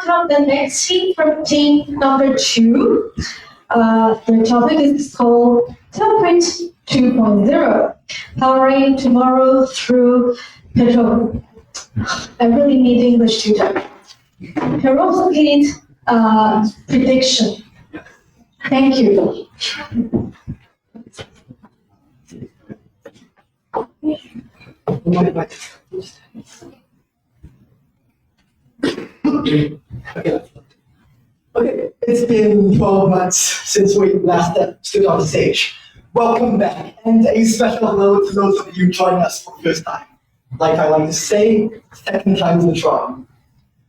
welcome the next team from team number 2. The topic is called Tealprint 2.0, powering tomorrow through petrol. I really need English tutor. Perovskite prediction. Thank you. Okay, it's been 12 months since we last stood on stage. Welcome back, and a special hello to those of you joining us for the first time. Like I like to say, second time's the charm.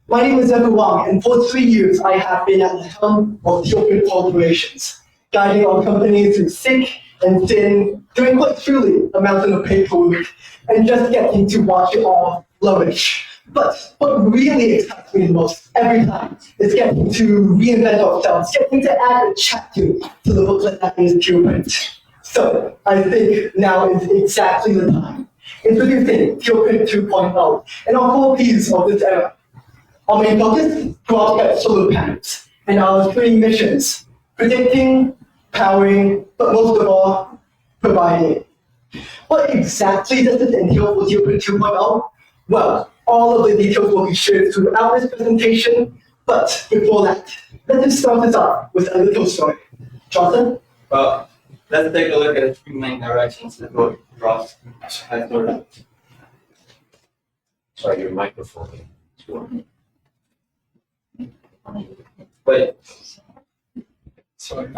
My name is Evan Wang, and for 3 years I have been at the helm of Tealprint operations, guiding our company through thick and thin, doing quite truly a mountain of paperwork, and just getting to watch it all flourish. But what really excites me the most every time is getting to reinvent ourselves, getting to add a chapter to the booklet that is Tealprint. So I think now is exactly the time. Introducing Tealprint 2.0 and our 4 Ps of this era. Our main focus, Perovskite solar panels, and our 3 missions, predicting, powering, but most of all, providing. What exactly does this entail for Tealprint 2.0? Well, all of the details will be shared throughout this presentation, but before that, let's start this off with a little story. Jonathan? Well, let's take a look at the 3 main directions that both Ross has sort of. Sorry, your microphone. Wait. Sorry.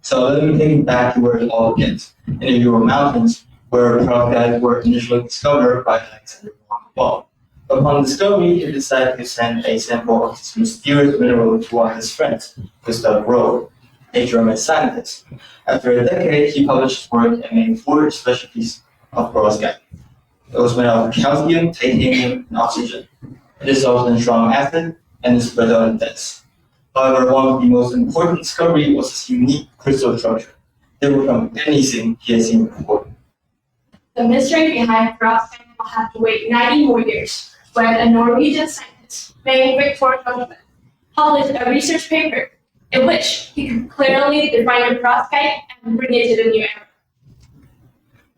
So let me take you back to where it all begins, in the Ural Mountains, where perovskites were initially discovered by Alexander von Humboldt. Upon discovery, he decided to send a sample of this mysterious mineral to one of his friends, Gustav Rode, a German scientist. After a decade, he published his work and made 4 specialties of perovskite. It was made out of calcium, titanium, and oxygen. It dissolves in strong acid and is brittle and dense. However, one of the most important discoveries was its unique crystal structure, different from anything he had seen before. The mystery behind perovskite will have to wait 90 more years when a Norwegian scientist named Victor Hoffman published a research paper in which he could clearly define the perovskite and bring it to the new era.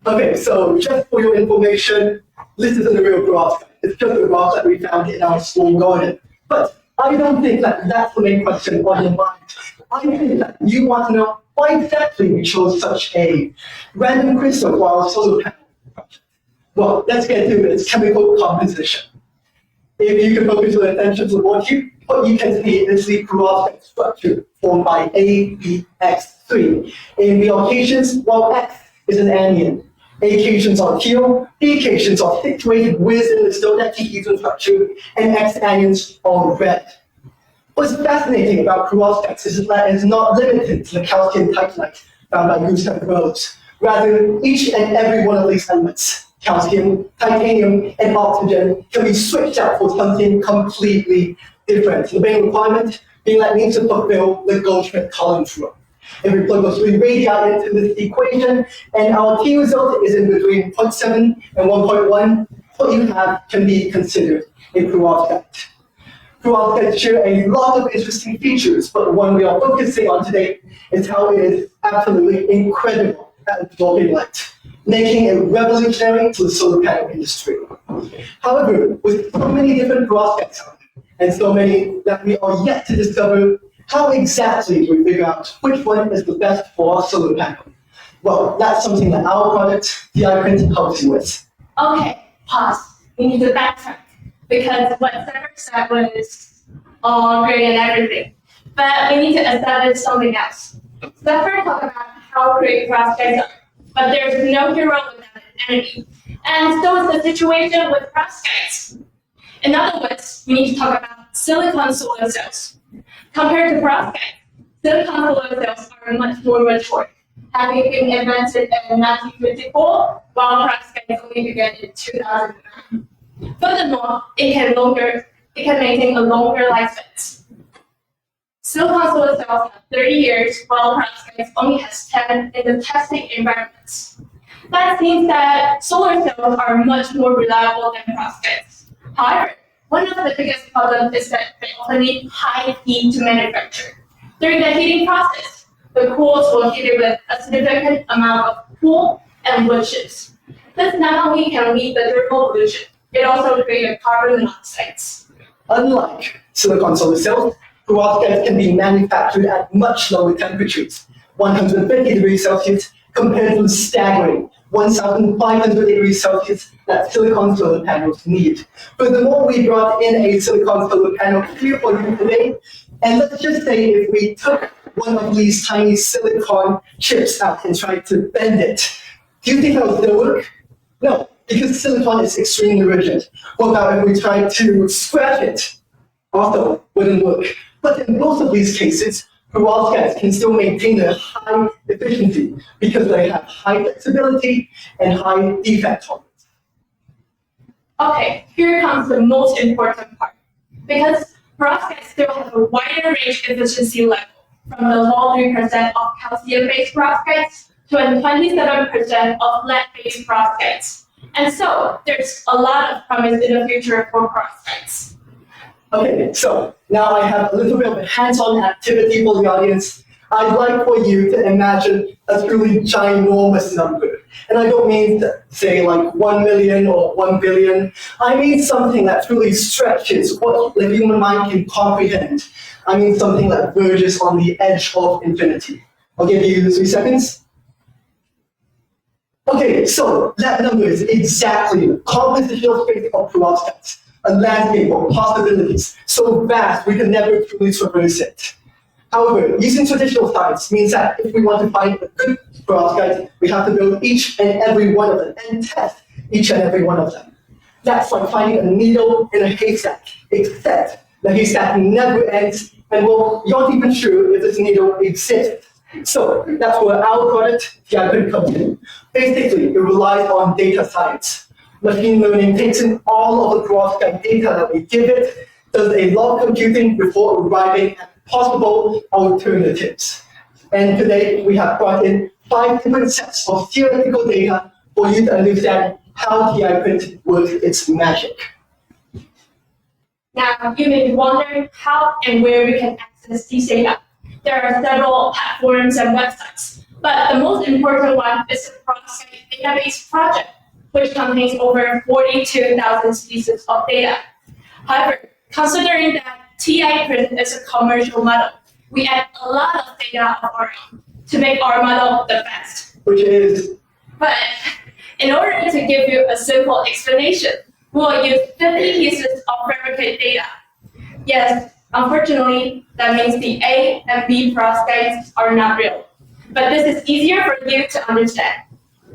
Okay, so just for your information, this isn't a real perovskite. It's just a rock that we found in our school garden. But I don't think that that's the main question on your mind. I think that you want to know why exactly we chose such a random crystal for our solar panel project. Well, let's get to its chemical composition. If you can focus your attention to what you can see is the perovskite structure formed by ABX3. In the occasions, well, X is an anion. Occasions are teal, the occasions are situated within the stone dodecahedron structure, and X anions are red. What's fascinating about perovskites is that it is not limited to the calcium titanite found by Gustav Rode. Rather, each and every one of these elements, calcium, titanium, and oxygen, can be switched out for something completely different. The main requirement being that it needs to fulfill the Goldschmidt column rule. If we plug those 3 radii into this equation, and our T result is in between 0.7 and 1.1, what you have can be considered a perovskite. Perovskites share a lot of interesting features, but the one we are focusing on today is how it is absolutely incredible at absorbing light, making it revolutionary to the solar panel industry. However, with so many different perovskites out there, and so many that we are yet to discover, how exactly do we figure out which one is the best for our solar panel? Well, that's something that our product, Tealprint, helps you with. Okay, pause. We need to backtrack because what Zephyr said was all great and everything. But we need to establish something else. Zephyr talked about how great perovskites are, but there's no hero without an enemy. And so is the situation with perovskites. In other words, we need to talk about silicon solar cells. Compared to perovskite, silicon solar cells are much more mature, having been invented in 1954, while perovskite only began in 2009. Furthermore, it can maintain a longer lifespan. Silicon solar cells have 30 years, while perovskite only has 10 in the testing environments. That means that solar cells are much more reliable than perovskites. However, one of the biggest problems is that they often need high heat to manufacture. During the heating process, the cools will heat it with a significant amount of coal and wood chips. This not only can lead to thermal pollution, it also creates carbon monoxide. Unlike silicon solar cells, perovskites can be manufactured at much lower temperatures, 150 degrees Celsius, compared to the staggering 1,500 degrees Celsius that silicon solar panels need. Furthermore, we brought in a silicon solar panel here for you today, and let's just say if we took one of these tiny silicon chips out and tried to bend it, do you think that would still work? No, because silicon is extremely rigid. What about if we tried to scratch it? Also wouldn't work. But in both of these cases, perovskites can still maintain a high efficiency because they have high flexibility and high defect tolerance. Okay, here comes the most important part. Because perovskites still have a wider range efficiency level, from the low 3% of calcium-based perovskites to 27% of lead-based perovskites. And so, there's a lot of promise in the future for perovskites. Okay, so now I have a little bit of a hands-on activity for the audience. I'd like for you to imagine a truly ginormous number. And I don't mean to say like 1 million or 1 billion. I mean something that truly stretches what the human mind can comprehend. I mean something that verges on the edge of infinity. I'll give you 3 seconds. Okay, so that number is exactly the compositional space of perovskites, a landscape of possibilities so vast we can never truly traverse it. However, using traditional science means that if we want to find a good perovskite, we have to build each and every one of them and test each and every one of them. That's like finding a needle in a haystack, except the haystack never ends, and well, you're not even sure if this needle exists. So that's where our product, Tealprint, comes in. Basically, it relies on data science. Machine learning takes in all of the perovskite data that we give it, does a lot of computing before arriving at possible alternatives. And today, we have brought in 5 different sets of theoretical data for you to understand how Tealprint works its magic. Now, you may be wondering how and where we can access these data. There are several platforms and websites, but the most important one is the Perovskite Database Project, which contains over 42,000 species of data. However, considering that Tealprint is a commercial model, we add a lot of data of our own to make our model the best. Which is? But in order to give you a simple explanation, we'll use 50 pieces of fabricated data. Yes, unfortunately, that means the A and B perovskites are not real. But this is easier for you to understand.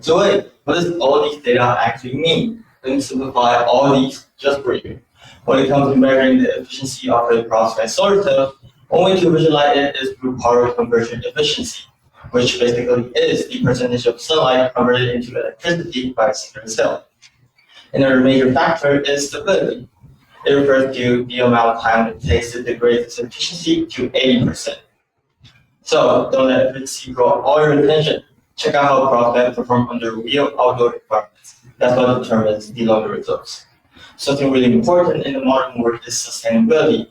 So wait, what does all these data actually mean? Let me simplify all these just for you. When it comes to measuring the efficiency of a perovskite solar cell, one way to visualize it is through power conversion efficiency, which basically is the percentage of sunlight converted into electricity by a single cell. Another major factor is stability. It refers to the amount of time it takes to degrade its efficiency to 80%. So don't let efficiency draw all your attention. Check out how perovskites perform under real outdoor environments. That's what determines the longer results. Something really important in the modern world is sustainability.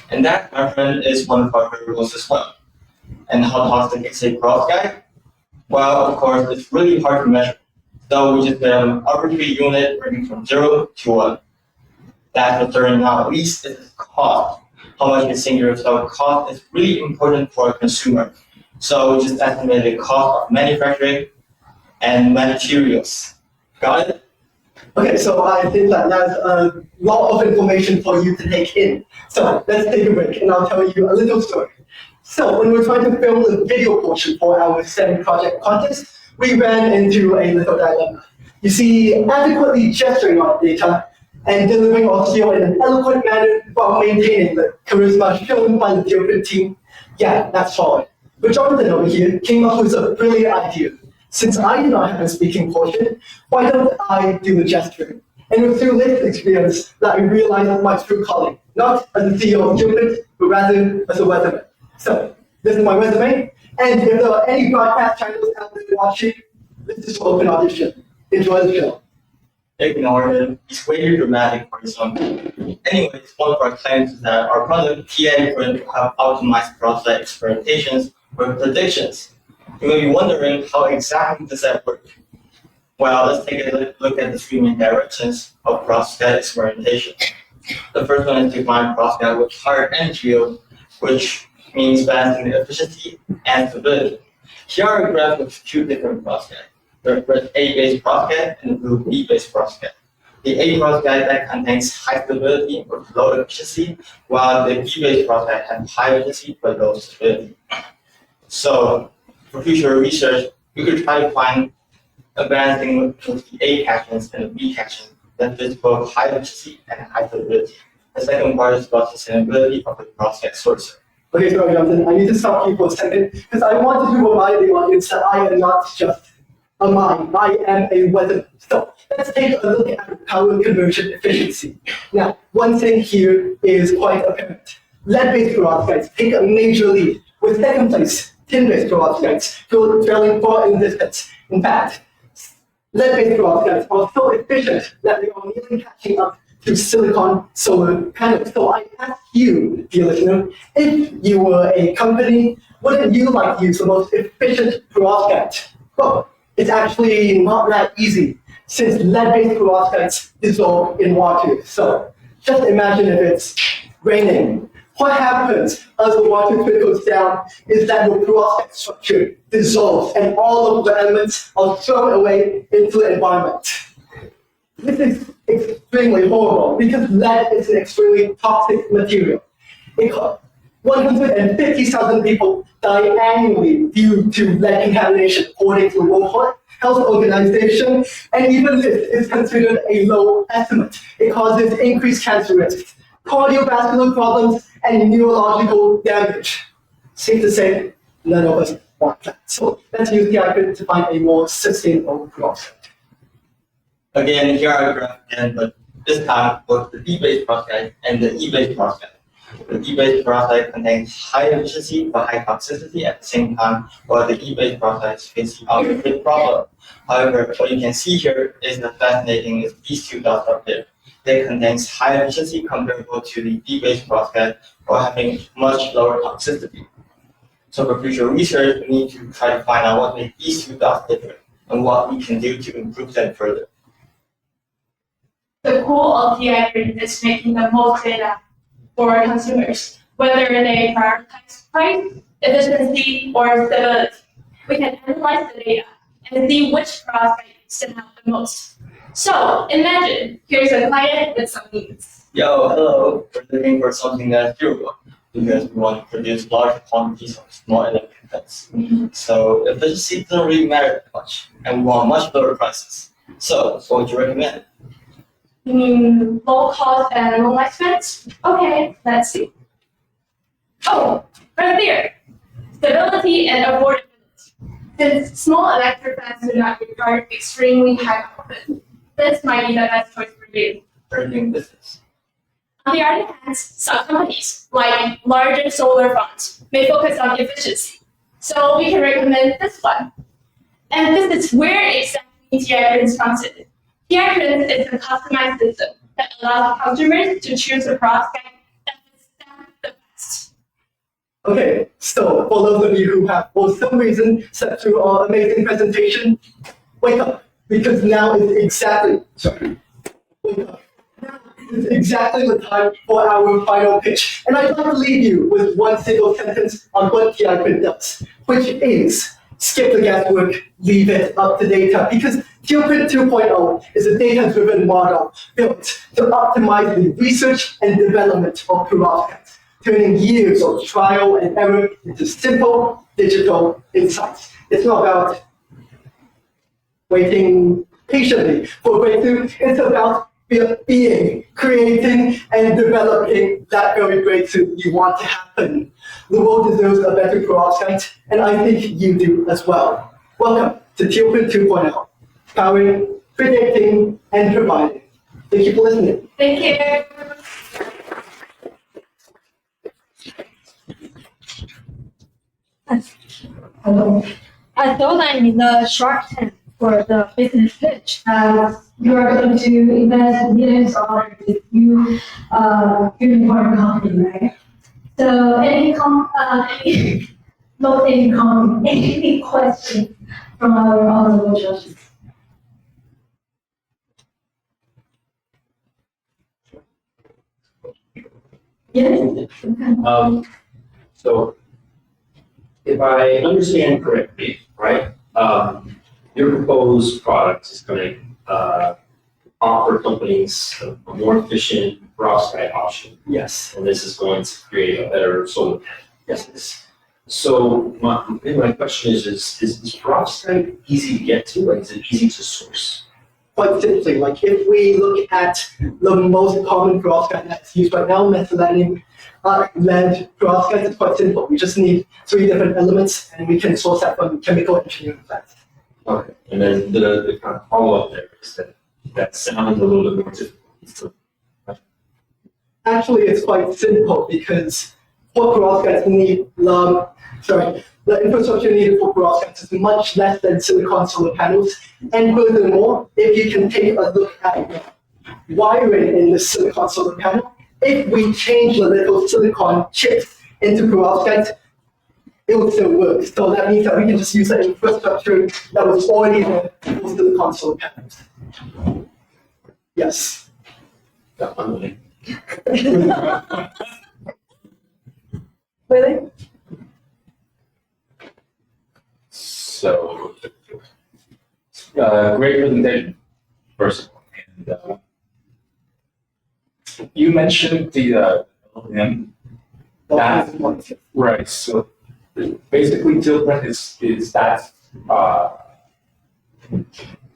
And that, my friend, is one of our variables as well. And how toxic is a perovskite? Well, of course, it's really hard to measure. So we just get an arbitrary unit ranging from 0 to 1. That determines now at least is cost. How much a singular cell costs is really important for a consumer. So we just estimate the cost of manufacturing and materials. Got it? Okay, so I think that that's a lot of information for you to take in. So let's take a break and I'll tell you a little story. So when we're trying to film the video portion for our STEM project contest, we ran into a little dilemma. You see, adequately gesturing our data and delivering audio in an eloquent manner while maintaining the charisma shown by the Tealprint team, yeah, that's hard. But Jonathan over here came up with a brilliant idea. Since I do not have a speaking portion, why don't I do the gesturing? And it was through this experience that I realized my true calling, not as the CEO of Tealprint, but rather as a weatherman. So, this is my resume, and if there are any broadcast channels out there watching, this is for open audition. Enjoy the show. ignore him. He's way too dramatic for his own good. Anyways, one of our claims is that our product, Tealprint, will have optimized perovskite experimentations with predictions. You may be wondering, how exactly does that work? Well, let's take a look at the three main directions of perovskite experimentation. The first one is to find perovskite with higher energy yield, which means balancing the efficiency and stability. Here are a graph with two different perovskite. The red A-based perovskite and the blue B-based perovskite. The A perovskite that contains high stability with low efficiency, while the B-based perovskite has high efficiency but low stability. So, for future research, we could try to find a balancing with the A cachings and the B caching that fits both high efficiency and high stability. The second part is about sustainability of the perovskite source. Okay, sorry, Jonathan, I need to stop you for a second because I want to remind the audience that I am not just a mind, I am a weather. So let's take a look at power conversion efficiency. Now, one thing here is quite apparent. Lead-based perovskites take a major lead, with second place, tin-based perovskites trailing far in distance. In fact, lead-based perovskites are so efficient that they are nearly catching up to silicon solar panels. So I ask you, dear listener, if you were a company, wouldn't you like to use the most efficient perovskite? Well, it's actually not that easy, since lead-based perovskites dissolve in water. So just imagine if it's raining. What happens as the water trickles down is that your perovskite structure dissolves and all of the elements are thrown away into the environment. This is extremely horrible because lead is an extremely toxic material. 150,000 people die annually due to lead contamination, according to the World Health Organization, and even this is considered a low estimate. It causes increased cancer risks, cardiovascular problems, and neurological damage. Safe to say, none of us want that. So let's use the icon to find a more sustainable perovskite. Again, here are a graph again, but this time both the D-based perovskite and the E-based perovskite. The D-based perovskite contains high efficiency but high toxicity at the same time, while the E-based perovskite face the opposite problem. However, what you can see here is the fascinating is these two dots up there. They contains high efficiency comparable to the D-based perovskite while having much lower toxicity. So for future research, we need to try to find out what makes these two dots different and what we can do to improve them further. The goal of Tealprint is making the most data for consumers, whether they prioritize price, efficiency, or stability. We can analyze the data and see which perovskite stand out the most. So imagine here's a client with some needs. Yo, hello. We're looking for something that's durable because we want to produce large quantities of small electrons. So efficiency doesn't really matter that much, and we want much lower prices. So what would you recommend? You mean low cost and low lifespans? Okay, let's see. Oh, right there. Stability and affordability. Since small electric fans do not require extremely high output, this might be the best choice for you. For doing business. On the other hand, some companies, like larger solar funds, may focus on efficiency. So we can recommend this one. And this is where exactly Tealprint comes in. Tealprint is a customized system that allows consumers to choose a perovskite that fits them the best. Okay, so for those of you who have for some reason sat through our amazing presentation, wake up, because now is exactly the time for our final pitch. And I'd like to leave you with one single sentence on what Tealprint does, which is skip the guesswork, leave it up to data, because Tealprint 2.0 is a data-driven model built to optimize the research and development of perovskites, turning years of trial and error into simple digital insights. It's not about waiting patiently for breakthrough. It's about being, creating, and developing that very breakthrough you want to happen. The world deserves a better perovskite, and I think you do as well. Welcome to Tealprint 2.0, powering, predicting, and providing. Thank you for listening. Thank you. Hello. I thought I'm in the Shark Tank for the business pitch. You are going to invest millions of dollars if you unicorn company, right? So any questions from our honorable judges? Yes. So if I understand correctly, right, your proposed product is going to offer companies a more efficient perovskite option, Yes. and this is going to create a better solar panel. Yes. So my question is perovskite easy to get to? Like, is it easy to source? Quite simply, like if we look at the most common perovskite that's used right now, methylene lead perovskite, it's quite simple. We just need 3 different elements and we can source that from chemical engineering plants. Okay. And then the kind of follow-up there is that sounds a little bit more difficult. Actually, it's quite simple because what perovskites need, the infrastructure needed for perovskites is much less than silicon solar panels. And furthermore, if you can take a look at wiring in the silicon solar panel, if we change the little silicon chips into perovskite, it will still work. So that means that we can just use the infrastructure that was already there for silicon solar panels. Yes. Yeah, I'm willing. Really? So, great presentation, first of all. And you mentioned the LLM. Right. So basically, Tealprint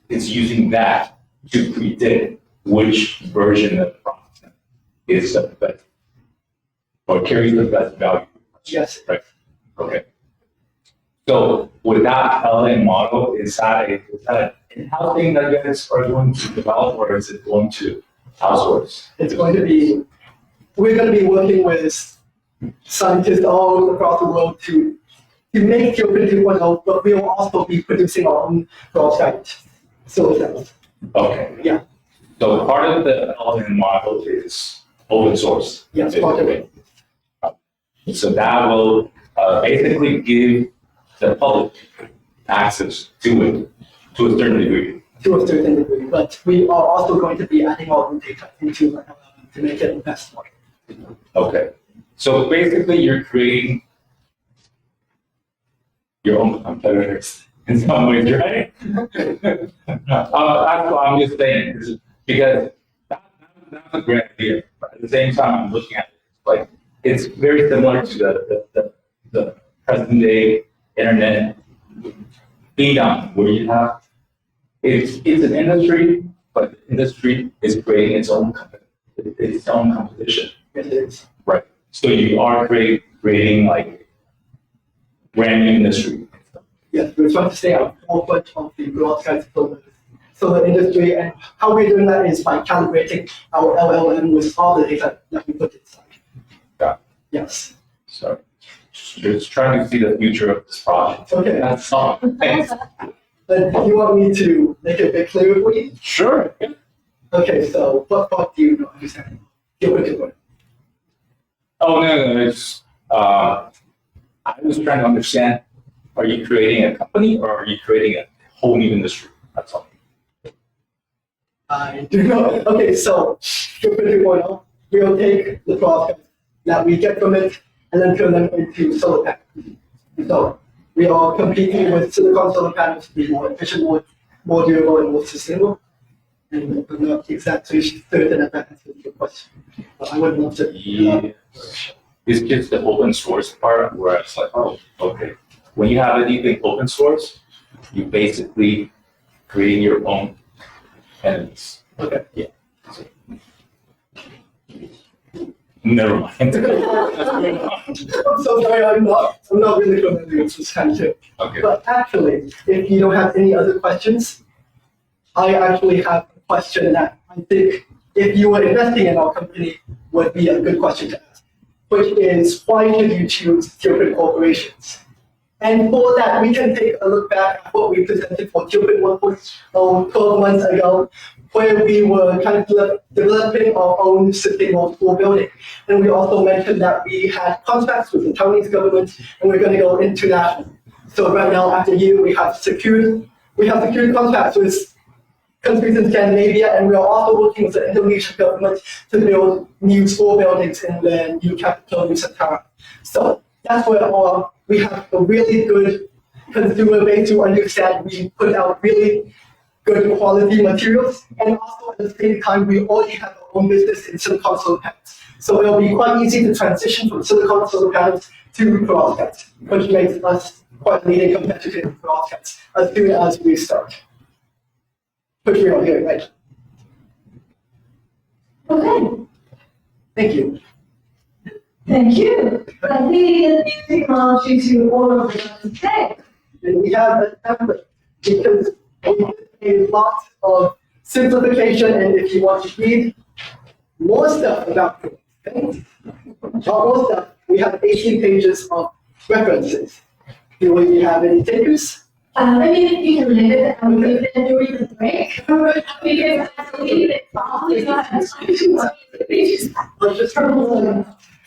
is using that to predict which version of the product is the best or carries the best value. Yes. Right. Okay. So with that LLM model, is that an in-house thing that you guys are going to develop, or is it going to outsource? It's going to be, we're going to be working with scientists all across the world to make Tealprint 2.0, but we will also be producing our own perovskite solar cells. Okay. Yeah. So part of the LLM model is open source. Yes, part of it. So that will basically give the public access to it to a certain degree. To a certain degree, but we are also going to be adding our own data into it to make it best more. Okay. So basically, you're creating your own competitors in some ways, right? That's what I'm just saying, because that's a great idea. But at the same time, I'm looking at it like it's very similar to the present day internet being down, where you have it's an industry, but the industry is creating its own competition. Yes, it is. Right. So you are creating like brand new industry. Yes, we're trying to stay out of the perovskite solar industry, and how we're doing that is by calibrating our LLM with all the data that we put inside. Yeah. Yes. So just trying to see the future of this project. Okay. That's all. Thanks. But do you want me to make it a bit clearer for you? Sure. Okay, so what part do you not understand? Oh no, it's I was trying to understand, are you creating a company or are you creating a whole new industry? That's all. I do not. Okay, so Tealprint 2.0, we'll take the products that we get from it and then turn them into solar panels. So we are competing with silicon solar panels to be more efficient, more durable, and more sustainable. And I'm not exactly certain if that answers your question, but I would love to. Yeah. It's just the open source part where it's like, oh, okay. When you have anything open source, you basically create your own entities. Okay. Yeah. Never mind. I'm so sorry, I'm not really familiar with this tangent. Okay. But actually, if you don't have any other questions, I actually have a question that I think if you were investing in our company would be a good question to ask, which is why should you choose Tealprint corporations? And for that, we can take a look back at what we presented for Tealprint 12 months ago, where we were kind of developing our own sustainable school building. And we also mentioned that we had contracts with the Taiwanese government, and we're going to go international. So right now, after a year, we have secured contracts with countries in Scandinavia, and we are also working with the Indonesian government to build new school buildings in the new capital, Nusantara. So that's where we have a really good consumer base to understand. We put out really good quality materials, and also at the same time, we already have our own business in silicon solar panels. So it'll be quite easy to transition from silicon solar panels to perovskite, which makes us quite leading competitive in perovskite as soon as we start. Which we are here, right? Okay, Thank you. thank you. I think the new technology to all of us today. And we have a template because we did a lot of simplification, and if you want to read more stuff about it, more stuff, we have 18 pages of references. Do we have any takers? I mean, you can leave it and leave it during the break. Because I leave it probably not as much. Let's just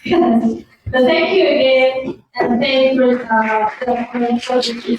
Yes. But thank you again, and thank you for the